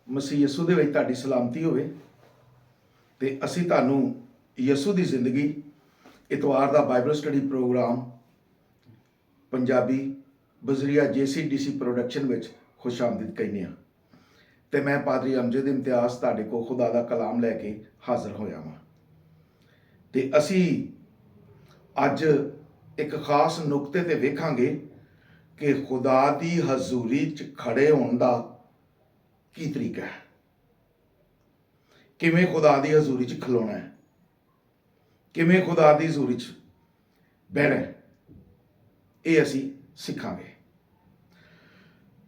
ਮਸੀਹ ਯਸੂ ਦੇ ਵਿੱਚ ਤੁਹਾਡੀ ਸਲਾਮਤੀ ਹੋਵੇ। ਤੇ ਅਸੀਂ ਤੁਹਾਨੂੰ ਯਸੂ ਦੀ ਜ਼ਿੰਦਗੀ ਇਤਵਾਰ ਦਾ ਬਾਈਬਲ ਸਟੱਡੀ ਪ੍ਰੋਗਰਾਮ ਪੰਜਾਬੀ ਬਜ਼ਰੀਆ JCDC ਪ੍ਰੋਡਕਸ਼ਨ ਵਿੱਚ ਖੁਸ਼ ਆਮਦੀਦ ਕਹਿੰਦੇ ਹਾਂ। ਤੇ ਮੈਂ ਪਾਦਰੀ ਅਮਜਦ ਇਮਤਿਆਜ਼ ਤੁਹਾਡੇ ਕੋਲ ਖੁਦਾ ਦਾ ਕਲਾਮ ਲੈ ਕੇ ਹਾਜ਼ਰ ਹੋਇਆ ਹਾਂ। ਤੇ ਅਸੀਂ ਅੱਜ ਇੱਕ ਖਾਸ ਨੁਕਤੇ ਤੇ ਵੇਖਾਂਗੇ ਕਿ ਖੁਦਾ ਦੀ ਹਜ਼ੂਰੀ 'ਚ ਖੜੇ ਹੋਣ ਦਾ ਕੀ ਤਰੀਕਾ ਹੈ, ਕਿਵੇਂ ਖੁਦਾ ਦੀ ਹਜ਼ੂਰੀ 'ਚ ਖਲੋਣਾ ਹੈ, ਕਿਵੇਂ ਖੁਦਾ ਦੀ ਹਜ਼ੂਰੀ 'ਚ ਬਹਿਣਾ ਹੈ, ਇਹ ਅਸੀਂ ਸਿੱਖਾਂਗੇ।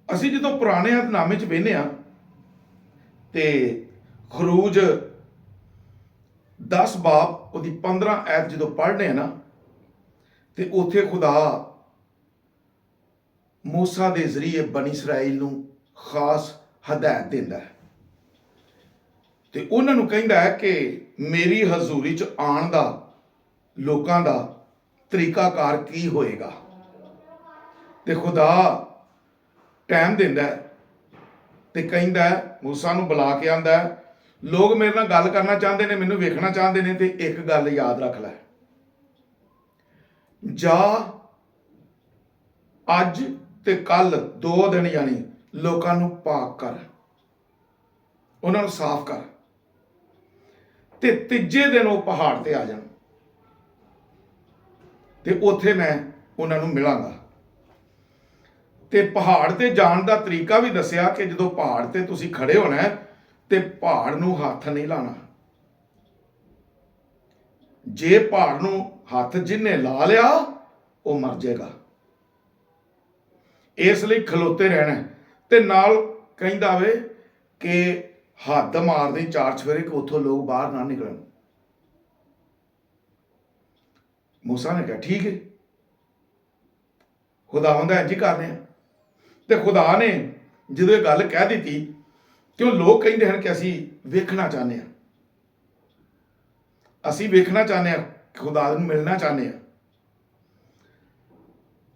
ਅਸੀਂ ਜਦੋਂ ਪੁਰਾਣੇ ਅਹਿਦਨਾਮੇ 'ਚ ਵੇਖਦੇ ਹਾਂ ਤੇ ਖਰੂਜ 10 ਬਾਬ ਉਹਦੀ 15 ਐਤ ਜਦੋਂ ਪੜ੍ਹਦੇ ਆ ਨਾ ਤੇ ਉੱਥੇ ਖੁਦਾ ਮੂਸਾ ਦੇ ਜ਼ਰੀਏ ਬਨੀ ਇਸਰਾਈਲ ਨੂੰ ਖਾਸ ਹਦਾਇਤ ਦਿੰਦਾ ਹੈ ਤੇ ਉਹਨਾਂ ਨੂੰ ਕਹਿੰਦਾ ਹੈ ਕਿ ਮੇਰੀ ਹਜ਼ੂਰੀ 'ਚ ਆਉਣ ਦਾ ਲੋਕਾਂ ਦਾ ਤਰੀਕਾਕਾਰ ਕੀ ਹੋਏਗਾ। ਤੇ ਖੁਦਾ ਟਾਈਮ ਦਿੰਦਾ ਤੇ ਕਹਿੰਦਾ ਮੂਸਾ ਨੂੰ ਬੁਲਾ ਕੇ ਆਂਦਾ, ਲੋਕ ਮੇਰੇ ਨਾਲ ਗੱਲ ਕਰਨਾ ਚਾਹੁੰਦੇ ਨੇ, ਮੈਨੂੰ ਵੇਖਣਾ ਚਾਹੁੰਦੇ ਨੇ, ਤੇ ਇੱਕ ਗੱਲ ਯਾਦ ਰੱਖ ਲੈ, ਜਾ ਅੱਜ ਤੇ ਕੱਲ 2 ਦਿਨ ਯਾਨੀ ਲੋਕਾਂ ਨੂੰ ਪਾਕ ਕਰ, ਉਹਨਾਂ ਨੂੰ ਸਾਫ਼ ਕਰ, ਤੇ ਤੀਜੇ ਦਿਨ ਉਹ ਪਹਾੜ ਤੇ ਆ ਜਾਣ ਤੇ ਉੱਥੇ ਮੈਂ ਉਹਨਾਂ ਨੂੰ ਮਿਲਾਂਗਾ। ਤੇ ਪਹਾੜ ਤੇ ਜਾਣ ਦਾ ਤਰੀਕਾ ਵੀ ਦੱਸਿਆ ਕਿ ਜਦੋਂ ਪਹਾੜ ਤੇ ਤੁਸੀਂ ਖੜੇ ਹੋਣਾ ਤੇ ਪਹਾੜ ਨੂੰ ਹੱਥ ਨਹੀਂ ਲਾਣਾ। ਜੇ ਪਹਾੜ ਨੂੰ ਹੱਥ ਜਿਹਨੇ ਲਾ ਲਿਆ ਉਹ ਮਰ ਜਾਏਗਾ। ਇਸ ਲਈ ਖਲੋਤੇ ਰਹਿਣਾ। ਤੇ ਨਾਲ ਕਹਿੰਦਾ ਵੇ ਕਿ ਹੱਦ ਮਾਰਦੇ 4 ਚੁਫੇਰੇ ਕਿ ਉੱਥੋਂ ਲੋਕ ਬਾਹਰ ਨਾ ਨਿਕਲਣ। ਮੂਸਾ ਨੇ ਕਿਹਾ ਠੀਕ ਹੈ, ਖੁਦਾਵੰਦ ਇੰਝ ਹੀ ਕਰਨੇ ਆ। ਤੇ ਖੁਦਾ ਨੇ ਜਦੋਂ ਇਹ ਗੱਲ ਕਹਿ ਦਿੱਤੀ, ਕਿਉਂ ਲੋਕ ਕਹਿੰਦੇ ਹਨ ਕਿ ਅਸੀਂ ਵੇਖਣਾ ਚਾਹੁੰਦੇ ਹਾਂ, ਅਸੀਂ ਵੇਖਣਾ ਚਾਹੁੰਦੇ ਹਾਂ, ਖੁਦਾ ਨੂੰ ਮਿਲਣਾ ਚਾਹੁੰਦੇ ਹਾਂ।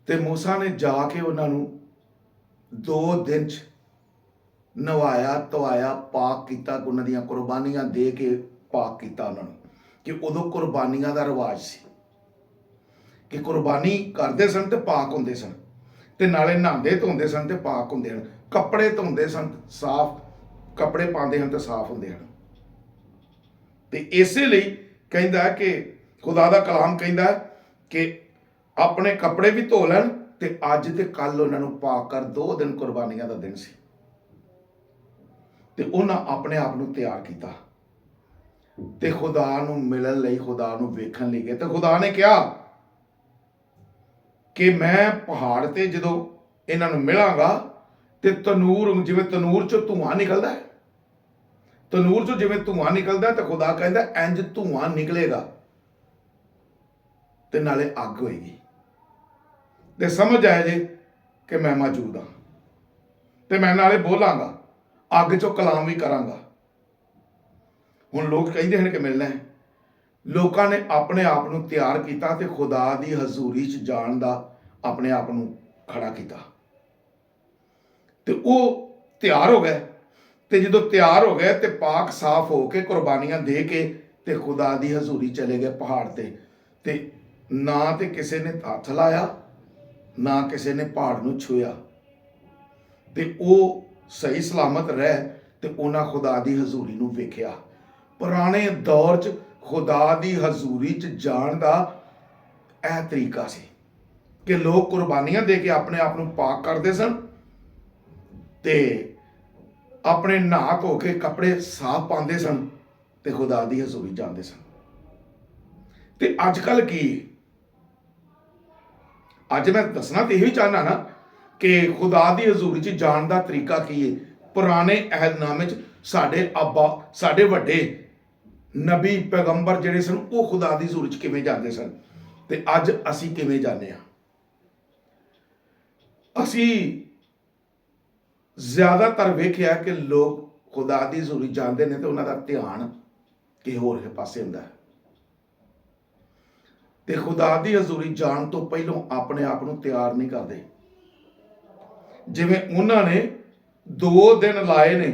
ਤੇ ਮੂਸਾ ਨੇ ਜਾ ਕੇ ਉਹਨਾਂ ਨੂੰ 2 ਦਿਨ 'ਚ ਨਵਾਇਆ ਧਵਾਇਆ ਪਾਕ ਕੀਤਾ, ਉਹਨਾਂ ਦੀਆਂ ਕੁਰਬਾਨੀਆਂ ਦੇ ਕੇ ਪਾਕ ਕੀਤਾ ਉਹਨਾਂ ਨੂੰ। ਕਿ ਉਦੋਂ ਕੁਰਬਾਨੀਆਂ ਦਾ ਰਿਵਾਜ ਸੀ ਕਿ ਕੁਰਬਾਨੀ ਕਰਦੇ ਸਨ ਤੇ ਪਾਕ ਹੁੰਦੇ ਸਨ, ਤੇ ਨਾਲੇ ਨਹਾਉਂਦੇ ਧੋਂਦੇ ਸਨ ਤੇ ਪਾਕ ਹੁੰਦੇ ਹਨ, ਕੱਪੜੇ ਧੋਂਦੇ ਸਨ, ਸਾਫ਼ ਕੱਪੜੇ ਪਾਉਂਦੇ ਹਨ ਤੇ ਸਾਫ਼ ਹੁੰਦੇ ਹਨ। ਤੇ ਇਸੇ ਲਈ ਕਹਿੰਦਾ ਕਿ ਖੁਦਾ ਦਾ ਕਲਾਮ ਕਹਿੰਦਾ ਕਿ ਆਪਣੇ ਕੱਪੜੇ ਵੀ ਧੋ ਲੈਣ ਤੇ ਅੱਜ ਤੇ ਕੱਲ ਉਹਨਾਂ ਨੂੰ ਪਾਕ ਕਰ। 2 ਦਿਨ ਕੁਰਬਾਨੀਆਂ ਦਾ ਦਿਨ ਸੀ ਤੇ ਉਹਨਾਂ ਆਪਣੇ ਆਪ ਨੂੰ ਤਿਆਰ ਕੀਤਾ ਤੇ ਖੁਦਾ ਨੂੰ ਮਿਲਣ ਲਈ, ਖੁਦਾ ਨੂੰ ਵੇਖਣ ਲਈ ਗਏ। ਤੇ ਖੁਦਾ ਨੇ ਕਿਹਾ ਕਿ ਮੈਂ ਪਹਾੜ ਤੇ ਜਦੋਂ ਇਹਨਾਂ ਨੂੰ ਮਿਲਾਂਗਾ ਤੇ ਤਨੂਰ, ਜਿਵੇਂ ਤਨੂਰ ਚੋਂ ਧੂਆਂ ਨਿਕਲਦਾ ਹੈ, ਤਨੂਰ ਚੋਂ ਜਿਵੇਂ ਧੂਆਂ ਨਿਕਲਦਾ, ਤੇ ਖੁਦਾ ਕਹਿੰਦਾ ਇੰਜ ਧੂਆਂ ਨਿਕਲੇਗਾ ਤੇ ਨਾਲੇ ਅੱਗ ਹੋਏਗੀ। ਤੇ ਸਮਝ ਆਇਆ ਜੇ ਕਿ ਮੈਂ ਮੌਜੂਦ ਹਾਂ ਤੇ ਮੈਂ ਨਾਲੇ ਬੋਲਾਂਗਾ, ਅੱਗ ਚੋਂ ਕਲਾਮ ਵੀ ਕਰਾਂਗਾ। ਹੁਣ ਲੋਕ ਕਹਿੰਦੇ ਹਨ ਕਿ ਮਿਲਣਾ ਹੈ। ਲੋਕਾਂ ਨੇ ਆਪਣੇ ਆਪ ਨੂੰ ਤਿਆਰ ਕੀਤਾ ਤੇ ਖੁਦਾ ਦੀ ਹਜ਼ੂਰੀ 'ਚ ਜਾਣ ਦਾ ਆਪਣੇ ਆਪ ਨੂੰ ਖੜਾ ਕੀਤਾ ਤੇ ਉਹ ਤਿਆਰ ਹੋ ਗਏ। ਤੇ ਜਦੋਂ ਤਿਆਰ ਹੋ ਗਏ ਤੇ ਪਾਕ ਸਾਫ਼ ਹੋ ਕੇ ਕੁਰਬਾਨੀਆਂ ਦੇ ਕੇ ਤੇ ਖੁਦਾ ਦੀ ਹਜ਼ੂਰੀ ਚਲੇ ਗਏ ਪਹਾੜ ਤੇ। ਤੇ ਨਾ ਤੇ ਕਿਸੇ ਨੇ ਹੱਥ ਲਾਇਆ, ਨਾ ਕਿਸੇ ਨੇ ਪਹਾੜ ਨੂੰ ਛੂਇਆ, ਤੇ ਉਹ ਸਹੀ ਸਲਾਮਤ ਰਹਿ ਤੇ ਉਹਨਾਂ ਖੁਦਾ ਦੀ ਹਜ਼ੂਰੀ ਨੂੰ ਵੇਖਿਆ। ਪੁਰਾਣੇ ਦੌਰ 'ਚ ਖੁਦਾ ਦੀ ਹਜ਼ੂਰੀ 'ਚ ਜਾਣ ਦਾ ਇਹ ਤਰੀਕਾ ਸੀ ਕਿ ਲੋਕ ਕੁਰਬਾਨੀਆਂ ਦੇ ਕੇ ਆਪਣੇ ਆਪ ਨੂੰ ਪਾਕ ਕਰਦੇ ਸਨ ਤੇ ਆਪਣੇ ਨਹਾ ਧੋ ਕੇ ਕੱਪੜੇ ਸਾਫ਼ ਪਾਉਂਦੇ ਸਨ ਤੇ ਖੁਦਾ ਦੀ ਹਜ਼ੂਰੀ ਜਾਂਦੇ ਸਨ। ਤੇ ਅੱਜ ਕੱਲ ਕੀ, ਅੱਜ ਮੈਂ ਦੱਸਣਾ ਤੇ ਇਹੀ ਚਾਹਨਾ ਨਾ ਕਿ ਖੁਦਾ ਦੀ ਹਜ਼ੂਰੀ 'ਚ ਜਾਣ ਦਾ ਤਰੀਕਾ ਕੀ ਹੈ। ਪੁਰਾਣੇ ਅਹਿਦਨਾਮੇ 'ਚ ਸਾਡੇ ਅੱਬਾ, ਸਾਡੇ ਵੱਡੇ ਨਬੀ ਪੈਗੰਬਰ ਜਿਹੜੇ ਸਨ, ਉਹ ਖੁਦਾ ਦੀ ਹਜ਼ੂਰੀ 'ਚ ਕਿਵੇਂ ਜਾਂਦੇ ਸਨ ਤੇ ਅੱਜ ਅਸੀਂ ਕਿਵੇਂ ਜਾਂਦੇ ਹਾਂ। ਅਸੀਂ ਜ਼ਿਆਦਾਤਰ ਵੇਖਿਆ ਕਿ ਲੋਕ ਖੁਦਾ ਦੀ ਹਜ਼ੂਰੀ ਜਾਂਦੇ ਨੇ ਤੇ ਉਹਨਾਂ ਦਾ ਧਿਆਨ ਕਿਸੇ ਹੋਰ ਪਾਸੇ ਹੁੰਦਾ ਹੈ। ਤੇ ਖੁਦਾ ਦੀ ਹਜ਼ੂਰੀ ਜਾਣ ਤੋਂ ਪਹਿਲਾਂ ਆਪਣੇ ਆਪ ਨੂੰ ਤਿਆਰ ਨਹੀਂ ਕਰਦੇ। ਜਿਵੇਂ ਉਹਨਾਂ ਨੇ 2 ਦਿਨ ਲਾਏ ਨੇ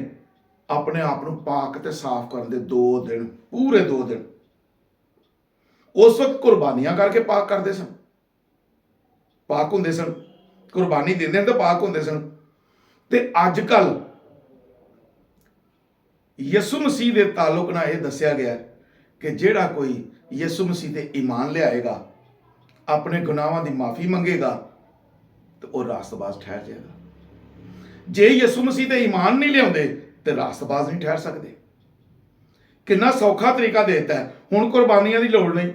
ਆਪਣੇ ਆਪ ਨੂੰ ਪਾਕ ਤੇ ਸਾਫ਼ ਕਰਨ ਦੇ 2 ਦਿਨ, ਪੂਰੇ 2 ਦਿਨ। ਉਸ ਵਕਤ ਕੁਰਬਾਨੀਆਂ ਕਰਕੇ ਪਾਕ ਕਰਦੇ ਸਨ, ਪਾਕ ਹੁੰਦੇ ਸਨ, ਕੁਰਬਾਨੀ ਦਿੰਦੇ ਤਾਂ ਪਾਕ ਹੁੰਦੇ ਸਨ। ਤੇ ਅੱਜ ਕੱਲ ਯਿਸੂ ਮਸੀਹ ਦੇ ਤਾਲੁਕ ਨਾਲ ਇਹ ਦੱਸਿਆ ਗਿਆ ਕਿ ਜਿਹੜਾ ਕੋਈ ਯਿਸੂ ਮਸੀਹ ਤੇ ਈਮਾਨ ਲਿਆਏਗਾ, ਆਪਣੇ ਗੁਨਾਹਾਂ ਦੀ ਮਾਫੀ ਮੰਗੇਗਾ, ਤੇ ਉਹ ਰਾਸਤਬਾਜ਼ ਠਹਿਰ ਜਾਏਗਾ। ਜੇ ਯਿਸੂ ਮਸੀਹ ਤੇ ਈਮਾਨ ਨਹੀਂ ਲਿਆਉਂਦੇ ਤੇ ਰਾਸਤਬਾਜ਼ ਨਹੀਂ ਠਹਿਰ ਸਕਦੇ। ਕਿੰਨਾ ਸੌਖਾ ਤਰੀਕਾ ਦੇ ਦਿੱਤਾ ਹੈ, ਹੁਣ ਕੁਰਬਾਨੀਆਂ ਦੀ ਲੋੜ ਨਹੀਂ।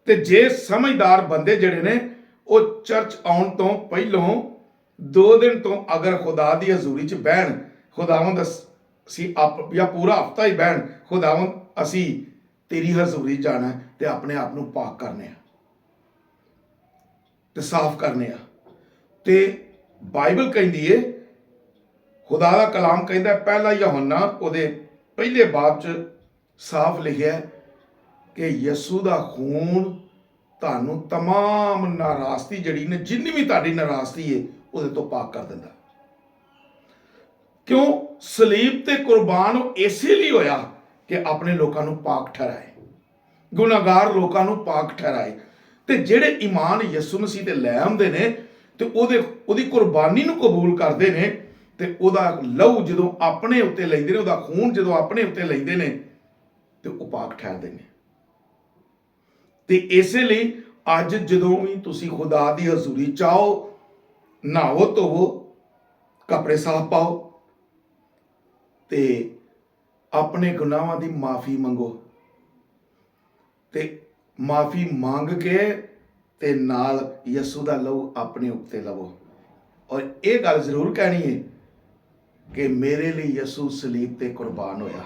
ਤੇ ਜੇ ਸਮਝਦਾਰ ਬੰਦੇ ਜਿਹੜੇ ਨੇ ਉਹ ਚਰਚ ਆਉਣ ਤੋਂ ਪਹਿਲੋਂ 2 ਦਿਨ ਤੋਂ ਅਗਰ ਖੁਦਾ ਦੀ ਹਜ਼ੂਰੀ 'ਚ ਬਹਿਣ, ਖੁਦਾਵੰਦ ਅਸੀਂ ਜਾਂ ਪੂਰਾ ਹਫਤਾ ਹੀ ਬਹਿਣ, ਖੁਦਾਵੰਦ ਅਸੀਂ ਤੇਰੀ ਹਜ਼ੂਰੀ ਜਾਣਾ ਤੇ ਆਪਣੇ ਆਪ ਨੂੰ ਪਾਕ ਕਰਨੇ ਆ ਤੇ ਸਾਫ਼ ਕਰਨੇ ਆ। ਤੇ ਬਾਈਬਲ ਕਹਿੰਦੀ ਏ, ਖੁਦਾ ਦਾ ਕਲਾਮ ਕਹਿੰਦਾ, ਪਹਿਲਾ ਯਹੋਨਾ ਉਹਦੇ ਪਹਿਲੇ ਬਾਬ 'ਚ ਸਾਫ਼ ਲਿਖਿਆ ਕਿ ਯਿਸੂ ਦਾ ਖੂਨ ਤੁਹਾਨੂੰ तमाम ਨਾਰਾਜ਼ਗੀ ਜਿਹੜੀ ਨੇ, ਜਿੰਨੀ ਵੀ ਤੁਹਾਡੀ ਨਾਰਾਜ਼ਗੀ ਏ, ਉਹਦੇ ਤੋਂ ਪਾਕ ਕਰ ਦਿੰਦਾ। ਕਿਉਂ? ਸਲੀਬ ਤੇ ਕੁਰਬਾਨ ਇਸੇ ਲਈ ਹੋਇਆ ਕਿ ਆਪਣੇ ਲੋਕਾਂ ਨੂੰ ਪਾਕ ਠਹਿਰਾਏ, ਗੁਨਾਹਗਾਰ ਲੋਕਾਂ ਨੂੰ ਪਾਕ ਠਹਿਰਾਏ। ਤੇ ਜਿਹੜੇ ਈਮਾਨ ਯਿਸੂ ਮਸੀਹ ਤੇ ਲੈ ਆਉਂਦੇ ਨੇ ਤੇ ਉਹਦੀ ਕੁਰਬਾਨੀ ਨੂੰ ਕਬੂਲ ਕਰਦੇ ਨੇ, ਤੇ ਉਹਦਾ ਲਹੂ ਜਦੋਂ ਆਪਣੇ ਉੱਤੇ ਲੈਂਦੇ ਨੇ, ਉਹਦਾ ਖੂਨ ਜਦੋਂ ਆਪਣੇ ਉੱਤੇ ਲੈਂਦੇ ਨੇ, ਤੇ ਉਹ ਪਾਕ ਠਹਿਰਦੇ ਨੇ। ਤੇ ਇਸੇ ਲਈ ਅੱਜ ਜਦੋਂ ਵੀ ਤੁਸੀਂ ਖੁਦਾ ਦੀ ਹਜ਼ੂਰੀ ਚਾਹੋ, ਨਹਾਵੋ ਧੋਵੋ, ਕੱਪੜੇ ਸਾਫ਼ ਪਾਓ ਤੇ ਆਪਣੇ ਗੁਨਾਹਾਂ ਦੀ ਮਾਫੀ ਮੰਗੋ, ਤੇ ਮਾਫੀ ਮੰਗ ਕੇ ਤੇ ਨਾਲ ਯਿਸੂ ਦਾ ਲਹੂ ਆਪਣੇ ਉੱਤੇ ਲਵੋ। ਔਰ ਇਹ ਗੱਲ ਜ਼ਰੂਰ ਕਹਿਣੀ ਹੈ ਕਿ ਮੇਰੇ ਲਈ ਯਿਸੂ ਸਲੀਬ ਤੇ ਕੁਰਬਾਨ ਹੋਇਆ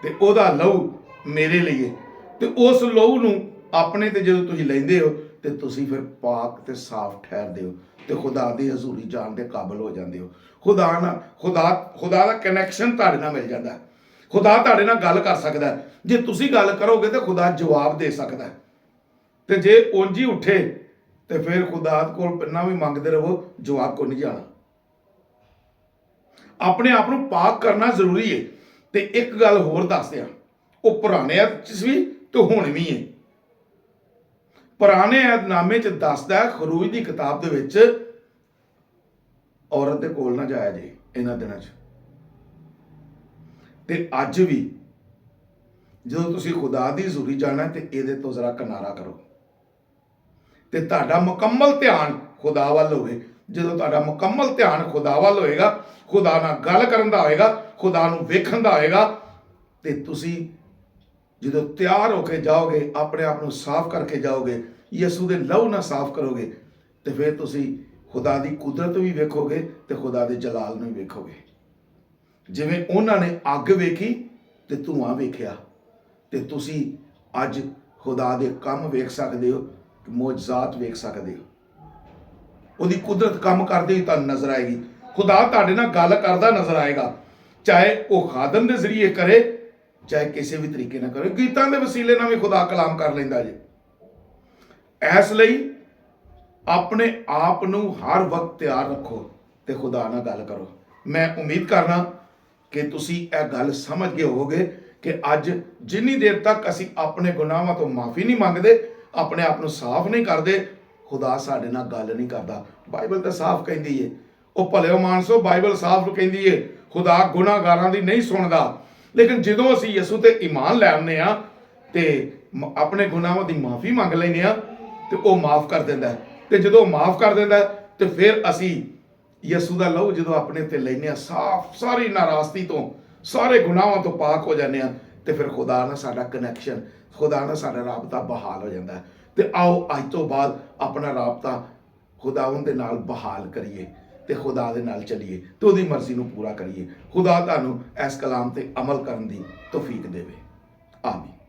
ਤੇ ਉਹਦਾ ਲਹੂ ਮੇਰੇ ਲਈ ਹੈ। ਤੇ ਉਸ ਲਹੂ ਨੂੰ ਆਪਣੇ ਤੇ ਜਦੋਂ ਤੁਸੀਂ ਲੈਂਦੇ ਹੋ ਤੇ ਤੁਸੀਂ ਫਿਰ ਪਾਕ ਤੇ ਸਾਫ਼ ਠਹਿਰਦੇ ਹੋ ਤੇ ਖੁਦਾ ਦੀ ਹਜ਼ੂਰੀ ਜਾਣ ਦੇ ਕਾਬਲ ਹੋ ਜਾਂਦੇ ਹੋ। ਖੁਦਾ ਦਾ ਕਨੈਕਸ਼ਨ ਤੁਹਾਡੇ ਨਾਲ ਮਿਲ ਜਾਂਦਾ। ਖੁਦਾ ਤੁਹਾਡੇ ਨਾਲ ਗੱਲ ਕਰ ਸਕਦਾ। ਜੇ ਤੁਸੀਂ ਗੱਲ ਕਰੋਗੇ ਤੇ ਖੁਦਾ ਜਵਾਬ ਦੇ ਸਕਦਾ। ਤੇ ਜੇ ਉਂਝ ਹੀ ਉੱਠੇ ਤੇ ਫਿਰ ਖੁਦਾ ਕੋਲ ਪਹਿਲਾਂ ਵੀ ਮੰਗਦੇ ਰਹੋ, ਜਵਾਬ ਕੋ ਨਹੀਂ ਜਾਣਾ। ਆਪਣੇ ਆਪ ਨੂੰ ਪਾਕ ਕਰਨਾ ਜ਼ਰੂਰੀ ਹੈ। ਤੇ ਇੱਕ ਗੱਲ ਹੋਰ ਦੱਸਦੇ ਆ, ਉਹ ਪੁਰਾਣੇ ਚ ਵੀ ਤੇ ਹੁਣ ਵੀ ਹੈ। ਪੁਰਾਣੇ ਅਹਿਦਨਾਮੇ 'ਚ ਦੱਸਦਾ, ਖਰੂਜ ਦੀ ਕਿਤਾਬ ਦੇ ਵਿੱਚ, ਔਰਤ ਦੇ ਕੋਲ ਨਾ ਜਾਇਆ ਜੇ ਇਹਨਾਂ ਦਿਨਾਂ 'ਚ। ਤੇ ਅੱਜ ਵੀ ਜਦੋਂ ਤੁਸੀਂ ਖੁਦਾ ਦੀ ਹਜ਼ੂਰੀ ਜਾਣਾ ਤੇ ਇਹਦੇ ਤੋਂ ਜ਼ਰਾ ਕਿਨਾਰਾ ਕਰੋ ਤੇ ਤੁਹਾਡਾ ਮੁਕੰਮਲ ਧਿਆਨ ਖੁਦਾ ਵੱਲ ਹੋਵੇ। ਜਦੋਂ ਤੁਹਾਡਾ ਮੁਕੰਮਲ ਧਿਆਨ ਖੁਦਾ ਵੱਲ ਹੋਏਗਾ, ਖੁਦਾ ਨਾਲ ਗੱਲ ਕਰਨ ਦਾ ਹੋਏਗਾ, ਖੁਦਾ ਨੂੰ ਵੇਖਣ ਦਾ ਹੋਏਗਾ, ਤੇ ਤੁਸੀਂ ਜਦੋਂ ਤਿਆਰ ਹੋ ਕੇ ਜਾਓਗੇ, ਆਪਣੇ ਆਪ ਨੂੰ ਸਾਫ਼ ਕਰਕੇ ਜਾਓਗੇ, ਯਿਸੂ ਦੇ ਲਹੂ ਨਾਲ ਸਾਫ਼ ਕਰੋਗੇ, ਤੇ ਫਿਰ ਤੁਸੀਂ ਖੁਦਾ ਦੀ ਕੁਦਰਤ ਵੀ ਵੇਖੋਗੇ ਤੇ ਖੁਦਾ ਦੇ ਜਲਾਲ ਨੂੰ ਵੀ ਵੇਖੋਗੇ। ਜਿਵੇਂ ਉਹਨਾਂ ਨੇ ਅੱਗ ਵੇਖੀ ਤੇ ਧੂਆਂ ਵੇਖਿਆ, ਤੇ ਤੁਸੀਂ ਅੱਜ ਖੁਦਾ ਦੇ ਕੰਮ ਵੇਖ ਸਕਦੇ ਹੋ, ਮੌਜਜ਼ਾਤ ਵੇਖ ਸਕਦੇ ਹੋ। ਉਹਦੀ ਕੁਦਰਤ ਕੰਮ ਕਰਦੇ ਹੀ ਤੁਹਾਨੂੰ ਨਜ਼ਰ ਆਏਗੀ। ਖੁਦਾ ਤੁਹਾਡੇ ਨਾਲ ਗੱਲ ਕਰਦਾ ਨਜ਼ਰ ਆਏਗਾ, ਚਾਹੇ ਉਹ ਖਾਦਮ ਦੇ ਜ਼ਰੀਏ ਕਰੇ, ਚਾਹੇ ਕਿਸੇ ਵੀ ਤਰੀਕੇ ਨਾਲ ਕਰੇ। ਗੀਤਾਂ ਦੇ ਵਸੀਲੇ ਨਾਲ ਵੀ ਖੁਦਾ ਕਲਾਮ ਕਰ ਲੈਂਦਾ ਜੀ। ਇਸ ਲਈ ਆਪਣੇ ਆਪ ਨੂੰ ਹਰ ਵਕਤ ਤਿਆਰ ਰੱਖੋ ਤੇ ਖੁਦਾ ਨਾਲ ਗੱਲ ਕਰੋ। ਮੈਂ ਉਮੀਦ ਕਰਨਾ ਕਿ ਤੁਸੀਂ ਇਹ ਗੱਲ ਸਮਝ ਗਏ ਹੋਵੋਗੇ ਕਿ ਅੱਜ ਜਿੰਨੀ ਦੇਰ ਤੱਕ ਅਸੀਂ ਆਪਣੇ ਗੁਨਾਹਾਂ ਤੋਂ ਮਾਫੀ ਨਹੀਂ ਮੰਗਦੇ, ਆਪਣੇ ਆਪ ਨੂੰ ਸਾਫ਼ ਨਹੀਂ ਕਰਦੇ, ਖੁਦਾ ਸਾਡੇ ਨਾਲ ਗੱਲ ਨਹੀਂ ਕਰਦਾ। ਬਾਈਬਲ ਤਾਂ ਸਾਫ਼ ਕਹਿੰਦੀ ਹੈ, ਉਹ ਭਲਿਓ ਮਾਨਸੋ, ਬਾਈਬਲ ਸਾਫ਼ ਕਹਿੰਦੀ ਹੈ, ਖੁਦਾ ਗੁਨਾਹਗਾਰਾਂ ਦੀ ਨਹੀਂ ਸੁਣਦਾ। ਲੇਕਿਨ ਜਦੋਂ ਅਸੀਂ ਯਿਸੂ ਤੇ ਈਮਾਨ ਲੈ ਆਉਂਦੇ ਹਾਂ ਤੇ ਆਪਣੇ ਗੁਨਾਹਾਂ ਦੀ ਮਾਫੀ ਮੰਗ ਲੈਂਦੇ ਹਾਂ ਤੇ ਉਹ ਮਾਫ ਕਰ ਦਿੰਦਾ। ਤੇ ਜਦੋਂ ਮਾਫ ਕਰ ਦਿੰਦਾ ਤੇ ਫਿਰ ਅਸੀਂ ਯਿਸੂ ਦਾ ਲਹੂ ਜਦੋਂ ਆਪਣੇ ਤੇ ਲੈਂਦੇ ਹਾਂ, ਸਾਫ਼ ਸਾਰੀ ਨਾਰਾਜ਼ਗੀ ਤੋਂ, ਸਾਰੇ ਗੁਨਾਹਾਂ ਤੋਂ ਪਾਕ ਹੋ ਜਾਂਦੇ ਹਾਂ, ਤੇ ਫਿਰ ਖੁਦਾ ਨਾਲ ਸਾਡਾ ਕਨੈਕਸ਼ਨ, ਖੁਦਾ ਨਾਲ ਸਾਡਾ ਰਾਬਤਾ ਬਹਾਲ ਹੋ ਜਾਂਦਾ। ਤੇ ਆਓ ਅੱਜ ਤੋਂ ਬਾਅਦ ਆਪਣਾ ਰਾਬਤਾ ਖੁਦਾਵੰਦ ਦੇ ਨਾਲ ਬਹਾਲ ਕਰੀਏ ਤੇ ਖੁਦਾ ਦੇ ਨਾਲ ਚੱਲੀਏ ਤੇ ਉਹਦੀ ਮਰਜ਼ੀ ਨੂੰ ਪੂਰਾ ਕਰੀਏ। ਖੁਦਾ ਤੁਹਾਨੂੰ ਇਸ ਕਲਾਮ ਤੇ ਅਮਲ ਕਰਨ ਦੀ ਤੌਫੀਕ ਦੇਵੇ। ਆਮੀਨ।